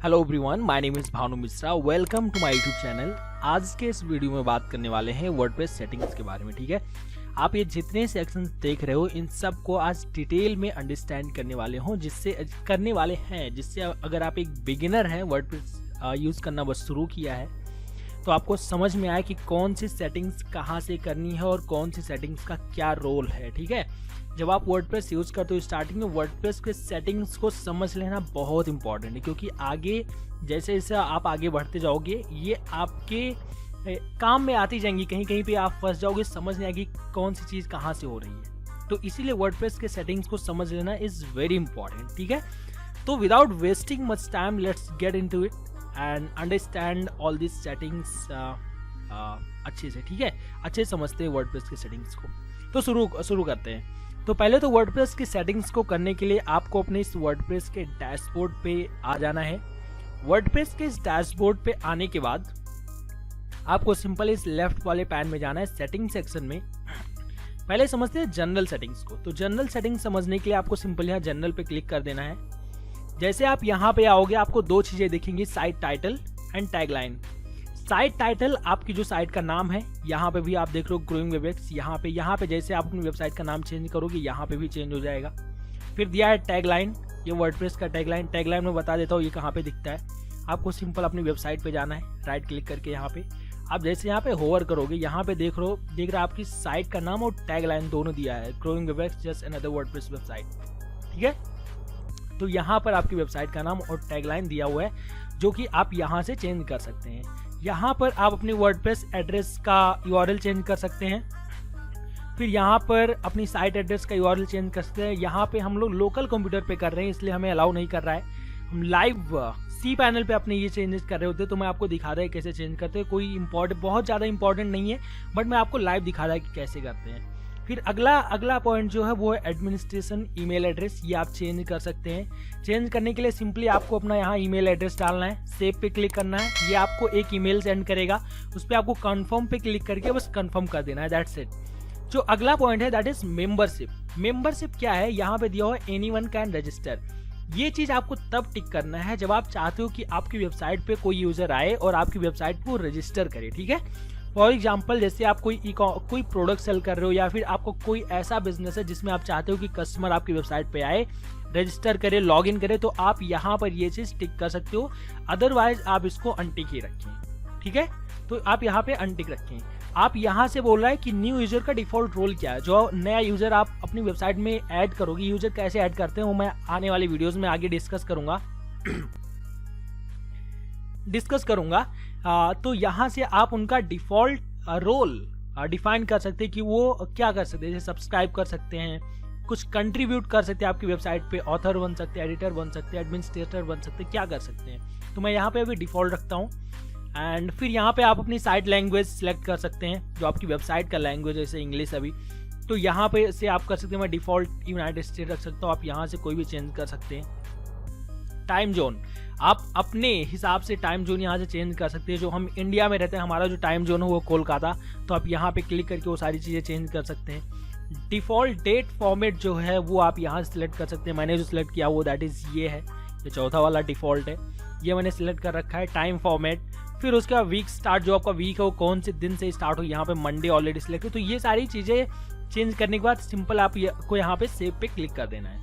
Hello everyone, my name is Bhanu Mishra. Welcome to my YouTube channel. आज के इस video में बात करने वाले हैं वर्डप्रेस सेटिंग्स के बारे में। ठीक है, आप ये जितने सेक्शंस देख रहे हो इन सब को आज डिटेल में अंडरस्टैंड करने वाले हैं, जिससे अगर आप एक बिगिनर हैं, वर्डप्रेस यूज करना बस शुरू किया है, तो आपको समझ में आए कि कौन सी सेटिंग्स कहाँ से करनी है और कौन सी सेटिंग्स का क्या रोल है। ठीक है, जब आप वर्डप्रेस यूज करते हो स्टार्टिंग में वर्डप्रेस के सेटिंग्स को समझ लेना बहुत इंपॉर्टेंट है, क्योंकि आगे जैसे जैसे आप आगे बढ़ते जाओगे ये आपके काम में आती जाएंगी। कहीं कहीं पे आप फंस जाओगे, समझ नहीं आएगी कौन सी चीज़ कहाँ से हो रही है। तो इसीलिए वर्डप्रेस के सेटिंग्स को समझ लेना इज़ वेरी इंपॉर्टेंट। ठीक है, तो without wasting much time let's get into it and understand all this settings अच्छे से। ठीक है, अच्छे समझते हैं वर्डप्रेस के सेटिंग्स को। तो शुरू करते हैं। तो पहले तो वर्डप्रेस की सेटिंग्स को करने के लिए आपको अपने इस वर्डप्रेस के डैशबोर्ड पे आ जाना है। वर्डप्रेस के इस डैशबोर्ड पे आने के बाद आपको सिंपल इस लेफ्ट वाले पैन में जाना है, सेटिंग सेक्शन में। पहले समझते हैं जनरल सेटिंग्स को। तो जनरल सेटिंग्स समझने के लिए आपको सिंपल यहाँ जनरल पे क्लिक कर देना है। जैसे आप यहाँ पे आओगे आपको दो चीजें दिखेंगी, site title and tagline. Site title आपकी जो साइट का नाम है, यहाँ पे भी आप देख रहे हो ग्रोइंग वेबएक्स, यहाँ पे जैसे आप अपनी वेबसाइट का नाम चेंज करोगे यहाँ पे भी चेंज हो जाएगा। फिर दिया है टैगलाइन, ये वर्डप्रेस का टैगलाइन। टैगलाइन में बता देता हूँ ये कहाँ पे दिखता है। आपको सिंपल अपनी वेबसाइट पे जाना है, राइट क्लिक करके यहाँ पे आप जैसे यहाँ पे होवर करोगे यहाँ पे देख रहे हो आपकी साइट का नाम और टैगलाइन दोनों दिया है, growing Webex just another WordPress website. ठीक है, तो यहाँ पर आपकी वेबसाइट का नाम और टैगलाइन दिया हुआ है, जो कि आप यहाँ से चेंज कर सकते हैं। यहाँ पर आप अपनी वर्डप्रेस एड्रेस का यूआरएल चेंज कर सकते हैं। फिर यहाँ पर अपनी साइट एड्रेस का यूआरएल चेंज कर सकते हैं। यहाँ पे हम लोग लोकल कंप्यूटर पे कर रहे हैं, इसलिए हमें अलाउ नहीं कर रहा है। हम लाइव सी पैनल पे अपने ये चेंजेस कर रहे होते, तो मैं आपको दिखा रहा है कैसे चेंज करते हैं। कोई बहुत ज़्यादा इंपॉर्टेंट नहीं है, बट मैं आपको लाइव दिखा रहा है कि कैसे करते हैं। फिर अगला पॉइंट जो है वो है एडमिनिस्ट्रेशन ईमेल एड्रेस। ये आप चेंज कर सकते हैं। चेंज करने के लिए सिंपली आपको अपना यहाँ ईमेल एड्रेस डालना है, सेव पे क्लिक करना है। ये आपको एक ईमेल सेंड करेगा, उस पर आपको कंफर्म पे क्लिक करके बस कंफर्म कर देना है, दैट्स इट। जो अगला पॉइंट है दैट इज मेंबरशिप। मेंबरशिप क्या है, यहाँ पे दिया हुआ है एनीवन कैन रजिस्टर। ये चीज आपको तब टिक करना है जब आप चाहते हो कि आपकी वेबसाइट पे कोई यूजर आए और आपकी वेबसाइट को रजिस्टर करे। ठीक है, फॉर एग्जाम्पल जैसे आप कोई प्रोडक्ट सेल कर रहे हो, या फिर आपको कोई ऐसा बिजनेस है जिसमें आप चाहते हो कि कस्टमर आपकी वेबसाइट पे आए, रजिस्टर करे, लॉग इन करे, तो आप यहाँ पर ये चीज टिक कर सकते हो। अदरवाइज आप इसको अनटिक ही रखें। ठीक है, तो आप यहाँ पे अनटिक रखें। आप यहाँ से बोल रहा है कि न्यू यूजर का डिफॉल्ट रोल क्या है। जो नया यूजर आप अपनी वेबसाइट में ऐड करोगे, यूजर कैसे ऐड करते हैं वो मैं आने वाली वीडियोज में आगे डिस्कस करूंगा। तो यहाँ से आप उनका डिफॉल्ट रोल डिफाइन कर सकते हैं कि वो क्या कर सकते हैं। जैसे सब्सक्राइब कर सकते हैं, कुछ कंट्रीब्यूट कर सकते हैं आपकी वेबसाइट पे, ऑथर बन सकते हैं, एडिटर बन सकते हैं, एडमिनिस्ट्रेटर बन सकते हैं, क्या कर सकते हैं। तो मैं यहाँ पे अभी डिफॉल्ट रखता हूँ। एंड फिर यहाँ पे आप अपनी साइट लैंग्वेज सिलेक्ट कर सकते हैं, जो आपकी वेबसाइट का लैंग्वेज है, जैसे इंग्लिश अभी, तो यहाँ पे से आप कर सकते हैं। मैं डिफॉल्ट यूनाइटेड स्टेट रख सकता हूँ, आप यहाँ से कोई भी चेंज कर सकते हैं। टाइम जोन, आप अपने हिसाब से टाइम जोन यहाँ से चेंज कर सकते हैं। जो हम इंडिया में रहते हैं, हमारा जो टाइम जोन है वो कोलकाता, तो आप यहाँ पे क्लिक करके वो सारी चीज़ें चेंज कर सकते हैं। डिफ़ॉल्ट डेट फॉर्मेट जो है वो आप यहाँ से सिलेक्ट कर सकते हैं। मैंने जो सिलेक्ट किया वो दैट इज़ ये है, ये चौथा वाला डिफ़ॉल्ट है, ये मैंने सिलेक्ट कर रखा है। टाइम फॉर्मेट, फिर उसके बाद वीक स्टार्ट, जो आपका वीक है वो कौन से दिन से स्टार्ट हो, यहाँ पे मंडे ऑलरेडी सिलेक्ट है। तो ये सारी चीज़ें चेंज करने के बाद सिंपल आपको यहाँ पे सेव पे क्लिक कर देना है।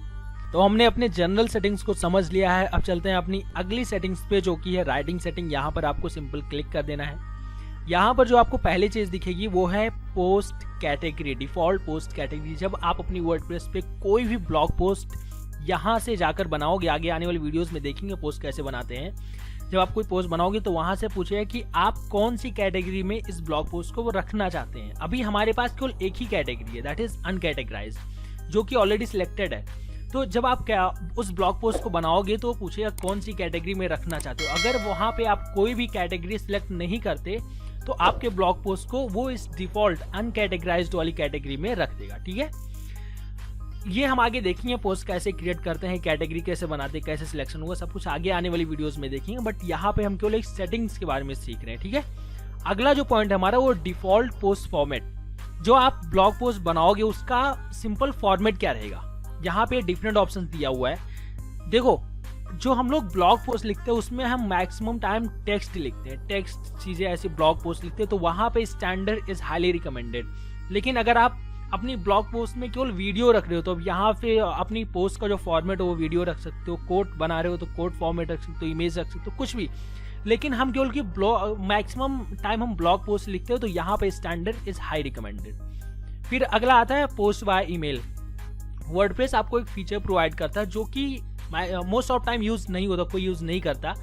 तो हमने अपने जनरल सेटिंग्स को समझ लिया है। अब चलते हैं अपनी अगली सेटिंग्स पे, जो कि है राइटिंग सेटिंग। यहाँ पर आपको सिंपल क्लिक कर देना है। यहाँ पर जो आपको पहली चीज़ दिखेगी वो है post category, default post category. जब आप अपनी वर्डप्रेस पे कोई भी ब्लॉग पोस्ट यहाँ से जाकर बनाओगे, आगे आने वाली वीडियोस में देखेंगे पोस्ट कैसे बनाते हैं। जब आप कोई पोस्ट बनाओगे तो वहाँ से पूछेगा कि आप कौन सी कैटेगरी में इस ब्लॉग पोस्ट को वो रखना चाहते हैं। अभी हमारे पास केवल एक ही कैटेगरी है, दैट इज अनकैटेगराइज, जो कि ऑलरेडी सिलेक्टेड है। तो जब आप उस ब्लॉग पोस्ट को बनाओगे तो पूछेगा कौन सी कैटेगरी में रखना चाहते हो। अगर वहाँ पे आप कोई भी कैटेगरी सिलेक्ट नहीं करते तो आपके ब्लॉग पोस्ट को वो इस डिफॉल्ट अनकैटेगराइज्ड वाली कैटेगरी में रख देगा। ठीक है, ये हम आगे देखेंगे पोस्ट कैसे क्रिएट करते हैं, कैटेगरी कैसे बनाते हैं, कैसे सिलेक्शन होगा, सब कुछ आगे आने वाली वीडियोस में देखेंगे। बट यहाँ पे हम केवल एक सेटिंग्स के बारे में सीख रहे हैं। ठीक है, अगला जो पॉइंट है हमारा वो डिफॉल्ट पोस्ट फॉर्मेट। जो आप ब्लॉग पोस्ट बनाओगे उसका सिंपल फॉर्मेट क्या रहेगा, यहाँ पे डिफरेंट ऑप्शन दिया हुआ है। देखो जो हम लोग ब्लॉग पोस्ट लिखते हैं उसमें हम मैक्सिमम टाइम टेक्स्ट लिखते हैं, टेक्स्ट चीजें ऐसी ब्लॉग पोस्ट लिखते हैं, तो वहां पे स्टैंडर्ड इज हाईली रिकमेंडेड। लेकिन अगर आप अपनी ब्लॉग पोस्ट में केवल वीडियो रख रहे हो तो अब यहाँ पे अपनी पोस्ट का जो फॉर्मेट हो वो वीडियो रख सकते हो, कोट बना रहे हो तो कोट फॉर्मेट रख सकते हो, इमेज रख सकते हो, कुछ भी। लेकिन हम केवल की मैक्सिमम टाइम हम ब्लॉग पोस्ट लिखते हो तो यहाँ पे स्टैंडर्ड इज हाई रिकमेंडेड। फिर अगला आता है पोस्ट बाय ईमेल। वर्डप्रेस आपको एक फीचर प्रोवाइड करता है जो कि मोस्ट ऑफ टाइम यूज नहीं होता, कोई यूज नहीं करता।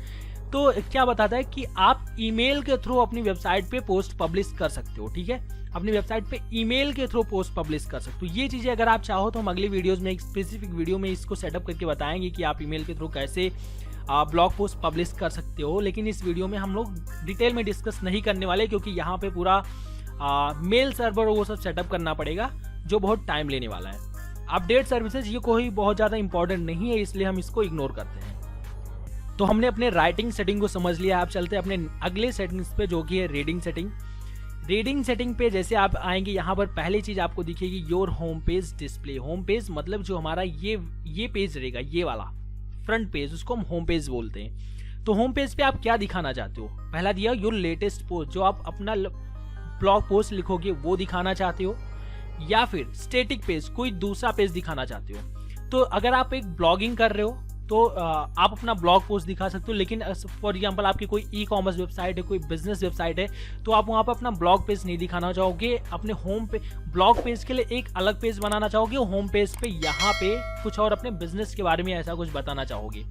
तो क्या बताता है कि आप ईमेल के थ्रू अपनी वेबसाइट पे पोस्ट पब्लिश कर सकते हो, ठीक है, अपनी वेबसाइट पे ईमेल के थ्रू पोस्ट पब्लिश कर सकते हो। ये चीजें अगर आप चाहो तो हम अगली वीडियोस में एक स्पेसिफिक वीडियो में इसको सेटअप करके बताएंगे कि आप ईमेल के थ्रू कैसे ब्लॉग पोस्ट पब्लिश कर सकते हो। लेकिन इस वीडियो में हम लोग डिटेल में डिस्कस नहीं करने वाले क्योंकि यहाँ पे पूरा मेल सर्वर वो सब सेटअप करना पड़ेगा जो बहुत टाइम लेने वाला है। अपडेट सर्विसेज ये कोई बहुत ज़्यादा इंपॉर्टेंट नहीं है, इसलिए हम इसको इग्नोर करते हैं। तो हमने अपने राइटिंग सेटिंग को समझ लिया, आप चलते हैं अपने अगले सेटिंग्स पे जो कि है रीडिंग सेटिंग। रीडिंग सेटिंग पे जैसे आप आएंगे यहाँ पर पहली चीज आपको दिखेगी your home page display. Home page मतलब जो हमारा ये पेज रहेगा, ये वाला फ्रंट पेज, उसको हम होम पेज बोलते हैं। तो होम पेज पे आप क्या दिखाना चाहते हो? पहला दिया योर लेटेस्ट पोस्ट, जो आप अपना ब्लॉग पोस्ट लिखोगे वो दिखाना चाहते हो, या फिर स्टैटिक पेज, कोई दूसरा पेज दिखाना चाहते हो। तो अगर आप एक ब्लॉगिंग कर रहे हो तो आप अपना ब्लॉग पोस्ट दिखा सकते हो। लेकिन फॉर एग्जांपल आपकी कोई ई कॉमर्स वेबसाइट है, कोई बिजनेस वेबसाइट है, तो आप वहाँ पर अपना ब्लॉग पेज नहीं दिखाना चाहोगे। अपने होम पे ब्लॉग पेज के लिए एक अलग पेज बनाना चाहोगे, होम पेज पे यहाँ पे कुछ और अपने बिजनेस के बारे में ऐसा कुछ बताना चाहोगे।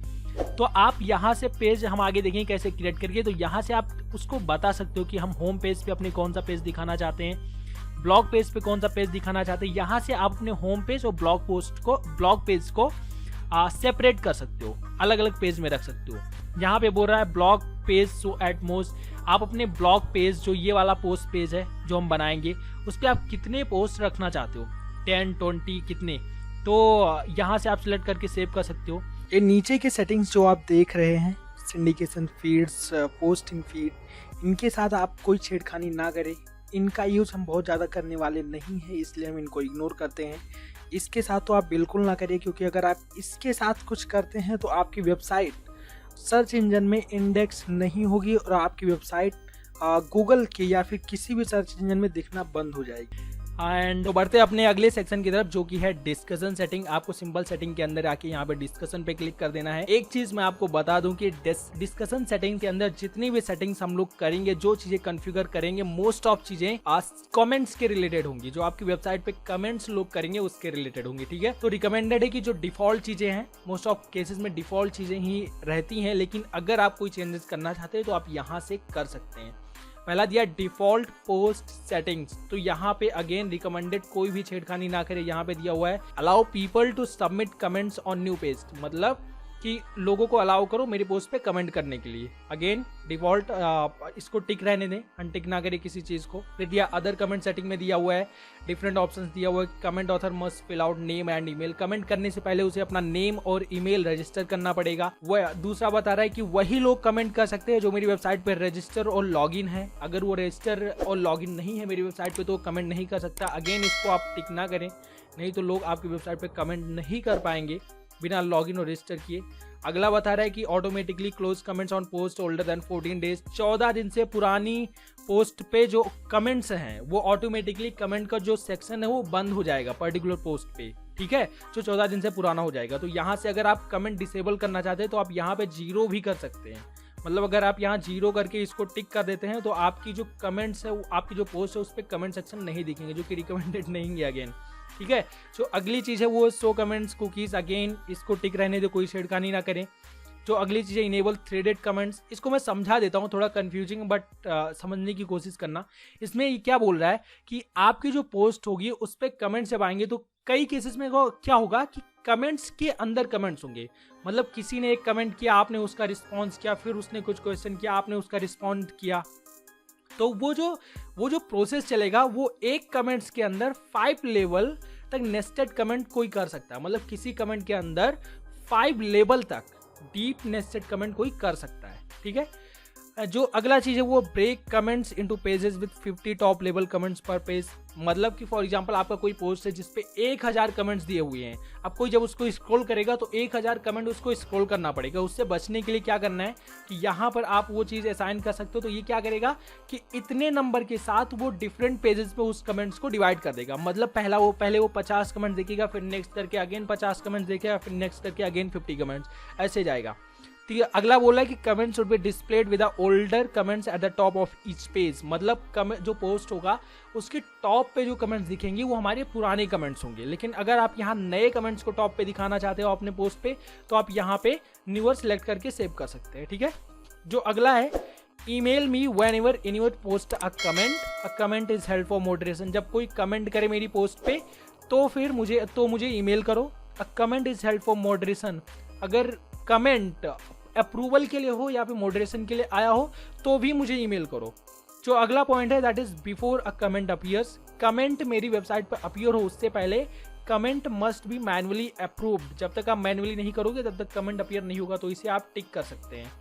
तो आप यहाँ से पेज हम आगे देखेंगे कैसे क्रिएट करके, तो यहाँ से आप उसको बता सकते हो कि हम होम पेज पे अपने कौन सा पेज दिखाना चाहते हैं, ब्लॉग पेज पे कौन सा पेज दिखाना चाहते हैं। यहाँ से आप अपने होम पेज और ब्लॉग पेज को सेपरेट कर सकते हो, अलग अलग पेज में रख सकते हो। यहाँ पे बोल रहा है blog page so at most, आप अपने ब्लॉग पेज जो ये वाला पोस्ट पेज है जो हम बनाएंगे उस पर आप कितने पोस्ट रखना चाहते हो, 10, 20 कितने, तो यहाँ से आप सिलेक्ट करके सेव कर सकते हो। ये नीचे के सेटिंग्स जो आप देख रहे हैं, सिंडिकेशन फीड्स, पोस्टिंग फीड, इनके साथ आप कोई छेड़खानी ना करें। इनका यूज़ हम बहुत ज़्यादा करने वाले नहीं हैं, इसलिए हम इनको इग्नोर करते हैं। इसके साथ तो आप बिल्कुल ना करिए, क्योंकि अगर आप इसके साथ कुछ करते हैं तो आपकी वेबसाइट सर्च इंजन में इंडेक्स नहीं होगी और आपकी वेबसाइट गूगल के या फिर किसी भी सर्च इंजन में दिखना बंद हो जाएगी। एंड तो बढ़ते अपने अगले सेक्शन की तरफ जो कि है डिस्कशन सेटिंग। आपको सिंपल सेटिंग के अंदर आके यहाँ पे डिस्कशन पे क्लिक कर देना है। एक चीज मैं आपको बता दूं कि डिस्कशन सेटिंग के अंदर जितनी भी सेटिंग्स हम लोग करेंगे, जो चीजें कॉन्फ़िगर करेंगे, मोस्ट ऑफ चीजें कमेंट्स के रिलेटेड होंगी। जो आपकी वेबसाइट पे कमेंट्स लोग करेंगे उसके रिलेटेड होंगी, ठीक है। तो रिकमेंडेड है कि जो डिफॉल्ट चीजें हैं, मोस्ट ऑफ केसेस में डिफॉल्ट चीजें ही रहती हैं, लेकिन अगर आप कोई चेंजेस करना चाहते हैं तो आप यहाँ से कर सकते हैं। पहला दिया डिफॉल्ट पोस्ट सेटिंग्स, तो यहाँ पे अगेन रिकमेंडेड कोई भी छेड़खानी ना करे। यहाँ पे दिया हुआ है allow people to submit comments on new page, मतलब कि लोगों को अलाउ करो मेरी पोस्ट पे कमेंट करने के लिए। अगेन डिफॉल्ट इसको टिक रहने दें, अनटिक ना करें किसी चीज को। फिर दिया अदर कमेंट सेटिंग में दिया हुआ है डिफरेंट ऑप्शंस दिया हुआ है। Comment author must fill out name and email, comment करने से पहले उसे अपना नेम और ईमेल रजिस्टर करना पड़ेगा। वह दूसरा बता रहा है कि वही लोग कमेंट कर सकते हैं जो मेरी वेबसाइट पर रजिस्टर और लॉगिन है। अगर वो रजिस्टर और लॉगिन नहीं है मेरी वेबसाइट पे तो कमेंट नहीं कर सकता। अगेन इसको आप टिक ना करें, नहीं तो लोग आपकी वेबसाइट पे कमेंट नहीं कर पाएंगे बिना लॉगिन और रजिस्टर किए। अगला बता रहा है कि automatically close comments on post older than 14 days, 14 दिन से पुरानी पोस्ट पे जो कमेंट्स हैं वो ऑटोमेटिकली कमेंट का जो सेक्शन है वो बंद हो जाएगा पर्टिकुलर पोस्ट पे, ठीक है, जो 14 दिन से पुराना हो जाएगा। तो यहाँ से अगर आप कमेंट डिसेबल करना चाहते हैं तो आप यहाँ पे 0 भी कर सकते हैं। मतलब अगर आप यहाँ 0 करके इसको टिक कर देते हैं तो आपकी जो कमेंट्स है, आपकी जो पोस्ट है उस पर कमेंट सेक्शन नहीं दिखेंगे, जो कि रिकमेंडेड नहीं है अगेन, ठीक है। जो अगली चीज है वो शो कमेंट्स कुकीज, अगेन इसको टिक रहने दो, कोई छेड़खानी ना करें। जो अगली चीज है इनेबल थ्रेडेड कमेंट्स, इसको मैं समझा देता हूँ, थोड़ा कंफ्यूजिंग बट समझने की कोशिश करना। इसमें ये क्या बोल रहा है कि आपकी जो पोस्ट होगी उस पर कमेंट्स जब आएंगे तो कई केसेस में क्या होगा कि कमेंट्स के अंदर कमेंट्स होंगे। मतलब किसी ने एक कमेंट किया, आपने उसका रिस्पॉन्स किया, फिर उसने कुछ क्वेश्चन किया, आपने उसका रिस्पॉन्ड किया, तो वो जो प्रोसेस चलेगा वो एक कमेंट्स के अंदर 5 लेवल तक नेस्टेड कमेंट कोई कर सकता है। मतलब किसी कमेंट के अंदर 5 लेवल तक डीप नेस्टेड कमेंट कोई कर सकता है, ठीक है। जो अगला चीज है वो break comments into pages with 50 top level comments पर पेज। मतलब कि फॉर एग्जांपल आपका कोई पोस्ट है जिसपे 1000 कमेंट्स दिए हुए हैं, अब कोई जब उसको स्क्रॉल करेगा तो 1000 कमेंट उसको स्क्रॉल करना पड़ेगा। उससे बचने के लिए क्या करना है कि यहाँ पर आप वो चीज़ असाइन कर सकते हो। तो ये क्या करेगा कि इतने नंबर के साथ वो डिफरेंट पेजेस पे उस कमेंट्स को डिवाइड कर देगा। मतलब पहले वो 50 कमेंट देखेगा, फिर नेक्स्ट करके अगेन 50 कमेंट्स देखेगा, फिर नेक्स्ट करके अगेन 50 कमेंट्स, ऐसे जाएगा। तो अगला बोला है कि comments should be displayed with the older comments at the top of each page. मतलब जो पोस्ट होगा उसके टॉप पे जो कमेंट्स दिखेंगे वो हमारे पुराने कमेंट्स होंगे। लेकिन अगर आप यहाँ नए कमेंट्स को टॉप पे दिखाना चाहते हो अपने पोस्ट पे, तो आप यहाँ पे न्यूअर सेलेक्ट करके सेव कर सकते हैं। ठीक है, जो अगला है email me whenever anyone post a comment is held for moderation. जब कोई कमेंट करे मेरी पोस्ट पे तो फिर मुझे ईमेल करो। A comment is held for moderation, अगर कमेंट अप्रूवल के लिए हो या फिर मॉडरेशन के लिए आया हो तो भी मुझे ईमेल करो। जो अगला पॉइंट है that is before a comment appears. Comment मेरी वेबसाइट पर अपीयर हो उससे पहले comment must be manually approved. जब तक आप मैनुअली नहीं करोगे तब तक कमेंट अपीयर नहीं होगा, तो इसे आप टिक कर सकते हैं।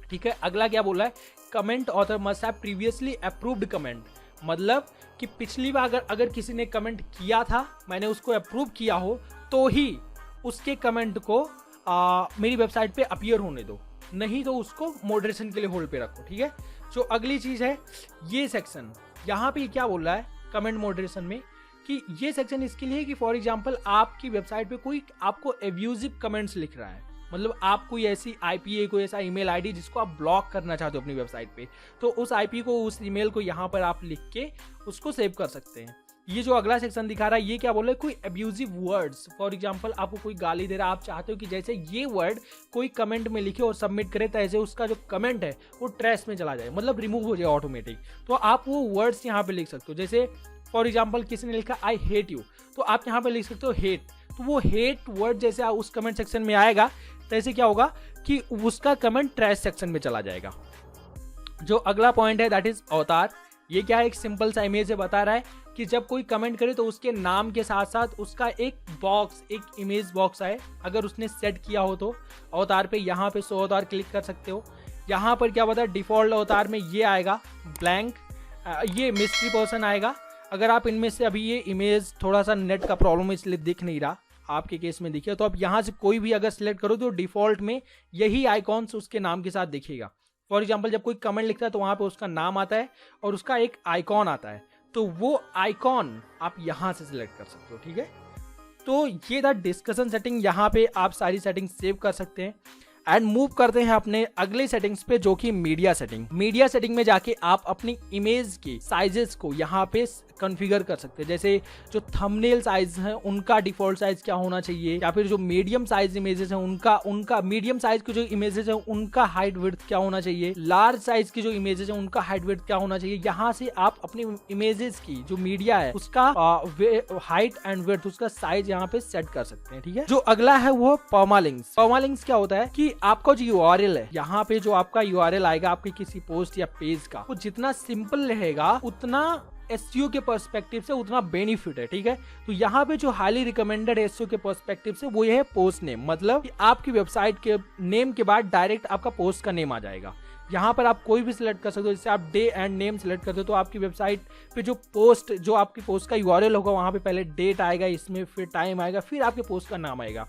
ठीक है, अगला क्या बोला है, comment author must have previously approved comment. मतलब कि पिछली बार अगर किसी ने कमेंट किया था, मैंने उसको अप्रूव किया हो, तो ही उसके कमेंट को मेरी वेबसाइट पे अपीयर होने दो, नहीं तो उसको मॉडरेशन के लिए होल्ड पे रखो। ठीक है, जो अगली चीज है ये सेक्शन, यहाँ पे क्या बोल रहा है कमेंट मॉडरेशन में कि ये सेक्शन इसके लिए है कि फॉर एग्जांपल आपकी वेबसाइट पे कोई आपको एब्यूजिव कमेंट्स लिख रहा है, मतलब आप कोई ऐसी आईपी, कोई ऐसा ईमेल आईडी जिसको आप ब्लॉक करना चाहते हो अपनी वेबसाइट पे, तो उस आईपी को, उस ईमेल को यहाँ पर आप लिख के उसको सेव कर सकते हैं। ये जो अगला सेक्शन दिखा रहा है ये क्या बोल रहा है, कोई एब्यूजिव वर्ड्स, फॉर एग्जांपल आपको कोई गाली दे रहा है, आप चाहते हो कि जैसे ये वर्ड कोई कमेंट में लिखे और सबमिट करे तो ऐसे उसका जो कमेंट है वो ट्रैश में चला जाए, मतलब रिमूव हो जाए ऑटोमेटिक। तो आप वो वर्ड्स यहाँ पे लिख सकते हो। जैसे फॉर एग्जाम्पल किसी ने लिखा आई हेट यू, तो आप यहाँ पे लिख सकते हो हेट। तो वो हेट वर्ड जैसे उस कमेंट सेक्शन में आएगा तो ऐसे क्या होगा कि उसका कमेंट ट्रैश सेक्शन में चला जाएगा। जो अगला पॉइंट है दैट इज अवतार। ये क्या है, एक सिंपल सा इमेज से बता रहा है कि जब कोई कमेंट करे तो उसके नाम के साथ साथ उसका एक बॉक्स, एक इमेज बॉक्स आए। अगर उसने सेट किया हो तो अवतार पे यहाँ पे शो अवतार क्लिक कर सकते हो। यहाँ पर क्या बता है, डिफॉल्ट अवतार में ये आएगा ब्लैंक, ये मिस्ट्री पर्सन आएगा। अगर आप इनमें से अभी ये इमेज थोड़ा सा नेट का प्रॉब्लम है इसलिए दिख नहीं रहा, आपके केस में दिखे तो आप यहाँ से कोई भी अगर सिलेक्ट करो तो डिफॉल्ट में यही आइकॉन्स उसके नाम के साथ दिखेगा। फॉर एग्जाम्पल जब कोई कमेंट लिखता है तो वहाँ पे उसका नाम आता है और उसका एक आइकॉन आता है, तो वो आइकॉन आप यहाँ से सिलेक्ट कर सकते हो। ठीक है, तो ये था डिस्कशन सेटिंग। यहाँ पे आप सारी सेटिंग सेव कर सकते हैं एंड मूव करते हैं अपने अगले सेटिंग्स पे जो कि मीडिया सेटिंग। मीडिया सेटिंग में जाके आप अपनी इमेज के साइजेस को यहाँ पे कॉन्फ़िगर कर सकते हैं। जैसे जो थंबनेल साइज है उनका डिफॉल्ट साइज क्या होना चाहिए, या फिर जो मीडियम साइज इमेजेस हैं उनका मीडियम साइज के जो इमेजेस हैं उनका हाइट विड्थ क्या होना चाहिए, लार्ज साइज की जो इमेजेस हैं उनका हाइट विड्थ क्या होना चाहिए। यहाँ से आप अपनी इमेजेस की जो मीडिया है उसका हाइट एंड विड्थ, उसका साइज यहाँ पे सेट कर सकते हैं। ठीक है, जो अगला है वो परमालिंक्स। परमालिंक्स क्या होता है कि आपका जो यूआरएल है, यहाँ पे जो आपका यूआरएल आएगा आपके किसी पोस्ट या पेज का, वो जितना सिंपल रहेगा उतना एसईओ के पर्सपेक्टिव से उतना बेनिफिट है। ठीक है, तो यहाँ पे जो हाईली रिकमेंडेड एसईओ के पर्सपेक्टिव से वो ये है पोस्ट नेम। मतलब कि आपकी वेबसाइट के नेम के बाद डायरेक्ट आपका पोस्ट का नेम आ जाएगा। यहाँ पर आप कोई भी सिलेक्ट कर सकते हो। जैसे आप डे एंड नेम सिलेक्ट करते हो तो आपकी वेबसाइट पे जो आपकी पोस्ट का यूआरएल होगा वहाँ पे पहले डेट आएगा, इसमें फिर टाइम आएगा, फिर आपके पोस्ट का नाम आएगा।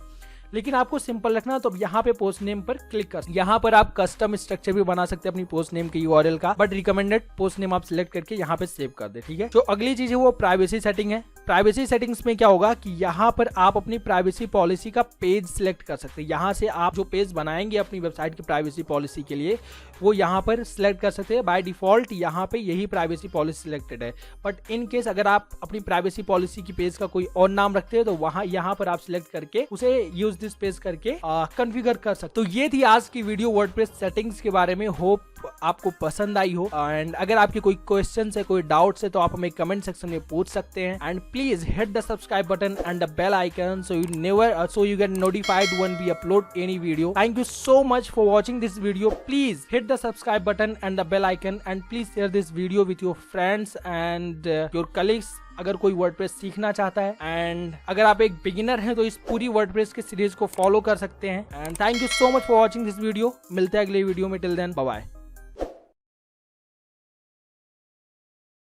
लेकिन आपको सिंपल रखना तो यहाँ पे पोस्ट नेम पर क्लिक कर, यहाँ पर आप कस्टम स्ट्रक्चर भी बना सकते हैं अपनी पोस्ट नेम के यूआरएल का, बट रिकमेंडेड पोस्ट नेम आप सिलेक्ट करके यहाँ पे सेव कर दे। ठीक है, जो अगली चीज है वो प्राइवेसी सेटिंग है। प्राइवेसी सेटिंग्स में क्या होगा कि यहाँ पर आप अपनी प्राइवेसी पॉलिसी का पेज सिलेक्ट कर सकते हैं। यहाँ से आप जो पेज बनाएंगे अपनी वेबसाइट की प्राइवेसी पॉलिसी के लिए वो यहाँ पर सिलेक्ट कर सकते हैं। बाय डिफॉल्ट यहाँ पे यही प्राइवेसी पॉलिसी सिलेक्टेड है, बट इन केस अगर आप अपनी प्राइवेसी पॉलिसी की पेज का कोई और नाम रखते हैं तो वहाँ यहाँ पर आप सिलेक्ट करके उसे यूज दिस पेज करके कॉन्फ़िगर कर सकते। तो ये थी आज की वीडियो वर्डप्रेस सेटिंग्स के बारे में। होप आपको पसंद आई हो, एंड अगर आपके कोई क्वेश्चन है, कोई डाउट्स है तो आप हमें कमेंट सेक्शन में पूछ सकते हैं। And please hit the subscribe button and the bell icon so you get notified when we upload any video. Thank you so much for watching this video. Please hit the subscribe button and the bell icon and please share this video with your friends and your colleagues अगर कोई WordPress सीखना चाहता है। And अगर आप एक beginner हैं तो इस पूरी वर्डप्रेस के सीरीज को फॉलो कर सकते हैं। And thank you so much for watching this video. मिलते हैं अगले वीडियो में। Till then bye bye.